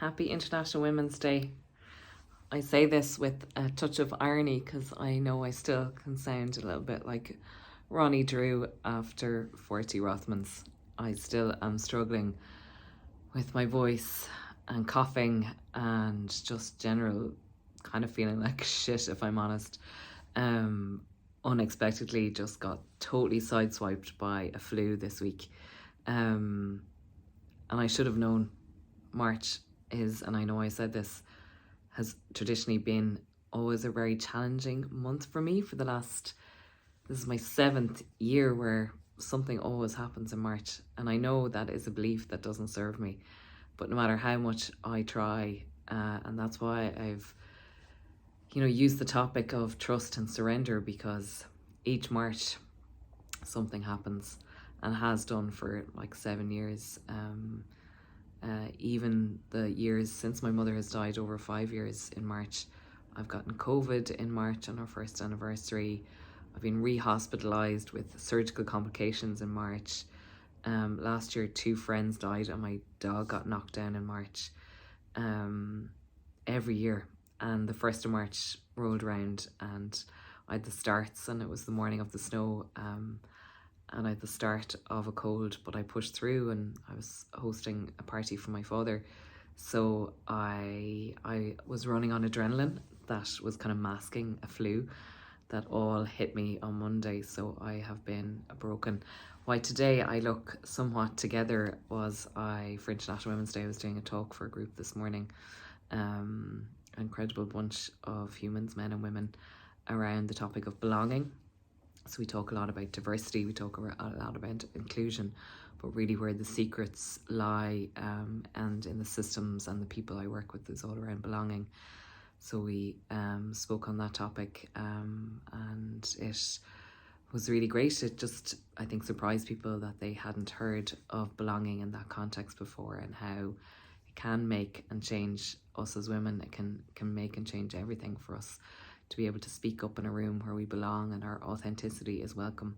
Happy International Women's Day. I say this with a touch of irony because I know I still can sound a little bit like Ronnie Drew after 40 Rothmans. I still am struggling with my voice and coughing and just general kind of feeling like shit, if I'm honest. Unexpectedly just got totally sideswiped by a flu this week. And I should have known March is, and I know I said this, has traditionally been always a very challenging month for me for the last, this is my 7th year where something always happens in March. And I know that is a belief that doesn't serve me, but no matter how much I try, and that's why I've, used the topic of trust and surrender, because each March something happens and has done for like 7 years. Even the years since my mother has died, over 5 years in March. I've gotten COVID in March on our first anniversary. I've been re-hospitalised with surgical complications in March. Last year, 2 friends died and my dog got knocked down in March. Every year. And the 1st of March rolled around and I had the starts, and it was the morning of the snow. And I had the start of a cold, but I pushed through, and I was hosting a party for my father. So I was running on adrenaline that was kind of masking a flu that all hit me on Monday. So I have been broken. Why today I look somewhat together was for International Women's Day, I was doing a talk for a group this morning. An incredible bunch of humans, men and women, around the topic of belonging. So we talk a lot about diversity, we talk a lot about inclusion, but really where the secrets lie, and in the systems and the people I work with, is all around belonging. So we spoke on that topic, and it was really great. It just, I think, surprised people that they hadn't heard of belonging in that context before, and how it can make and change us as women. It can make and change everything for us to be able to speak up in a room where we belong and our authenticity is welcome.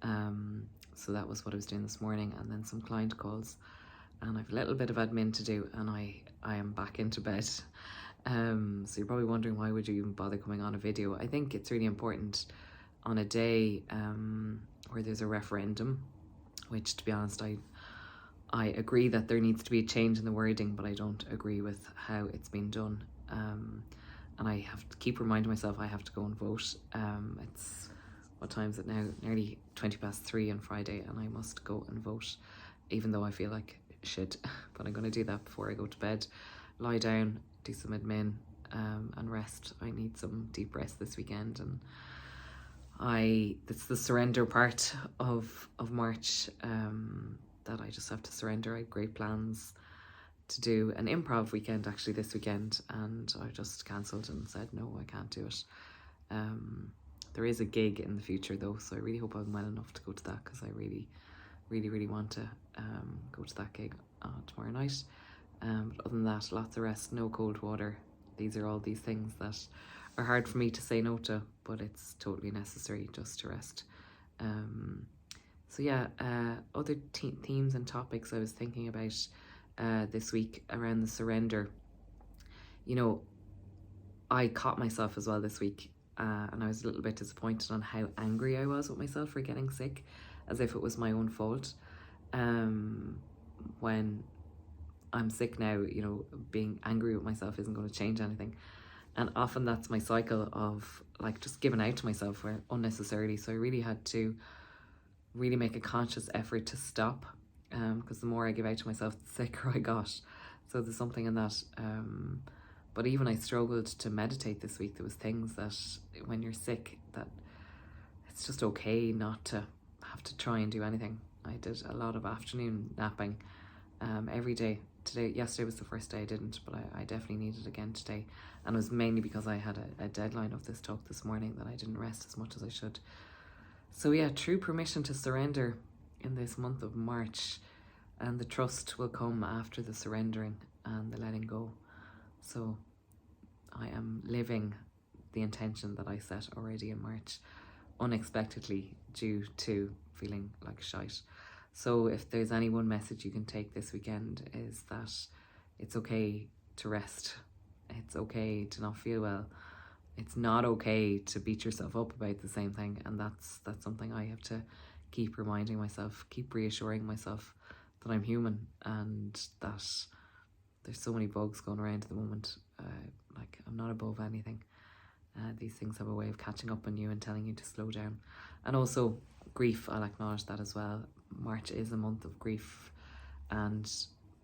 So that was what I was doing this morning, and then some client calls, and I've a little bit of admin to do, and I am back into bed. So you're probably wondering, why would you even bother coming on a video? I think it's really important on a day where there's a referendum, which, to be honest, I agree that there needs to be a change in the wording, but I don't agree with how it's been done. And I have to keep reminding myself I have to go and vote. It's, what time is it now? Nearly 3:20 on Friday, and I must go and vote, even though I feel like shit. But I'm going to do that before I go to bed, lie down, do some admin, and rest. I need some deep rest this weekend, and it's the surrender part of March, that I just have to surrender. I have great plans to do an improv weekend actually this weekend, and I just cancelled and said no, I can't do it. There is a gig in the future though, so I really hope I'm well enough to go to that, because I really want to go to that gig tomorrow night. But other than that, lots of rest, no cold water. These are all these things that are hard for me to say no to, but it's totally necessary just to rest. So yeah, other themes and topics I was thinking about this week around the surrender. I caught myself as well this week, and I was a little bit disappointed on how angry I was with myself for getting sick, as if it was my own fault. When I'm sick now, being angry with myself isn't going to change anything. And often that's my cycle of like just giving out to myself unnecessarily. So I really had to really make a conscious effort to stop, because the more I give out to myself, the sicker I got. So there's something in that. But even I struggled to meditate this week. There was things that when you're sick, that it's just okay not to have to try and do anything. I did a lot of afternoon napping every day. Yesterday was the first day I didn't, but I definitely needed again today. And it was mainly because I had a deadline of this talk this morning that I didn't rest as much as I should. So yeah, true permission to surrender in this month of March, and the trust will come after the surrendering and the letting go. So I am living the intention that I set already in March, unexpectedly, due to feeling like shite. So if there's any one message you can take this weekend, is that it's okay to rest. It's okay to not feel well. It's not okay to beat yourself up about the same thing, and that's something I have to keep reminding myself, keep reassuring myself that I'm human and that there's so many bugs going around at the moment. Like, I'm not above anything. These things have a way of catching up on you and telling you to slow down. And also grief, I'll acknowledge that as well. March is a month of grief, and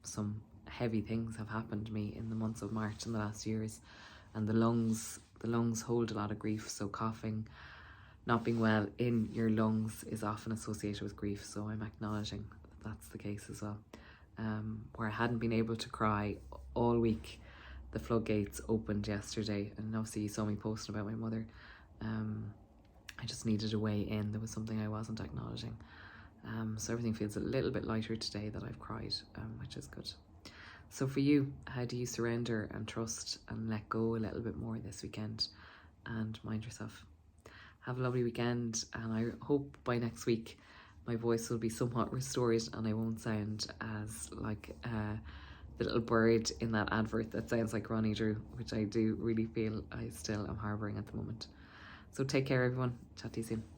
some heavy things have happened to me in the months of March in the last years, and the lungs hold a lot of grief. So coughing, not being well in your lungs is often associated with grief, so I'm acknowledging that that's the case as well. Where I hadn't been able to cry all week, the floodgates opened yesterday, and obviously you saw me posting about my mother. I just needed a way in. There was something I wasn't acknowledging. So everything feels a little bit lighter today that I've cried, which is good. So for you, how do you surrender and trust and let go a little bit more this weekend and mind yourself? Have a lovely weekend, and I hope by next week my voice will be somewhat restored and I won't sound as like the little bird in that advert that sounds like Ronnie Drew, which I do really feel I still am harbouring at the moment. So take care, everyone. Chat to you soon.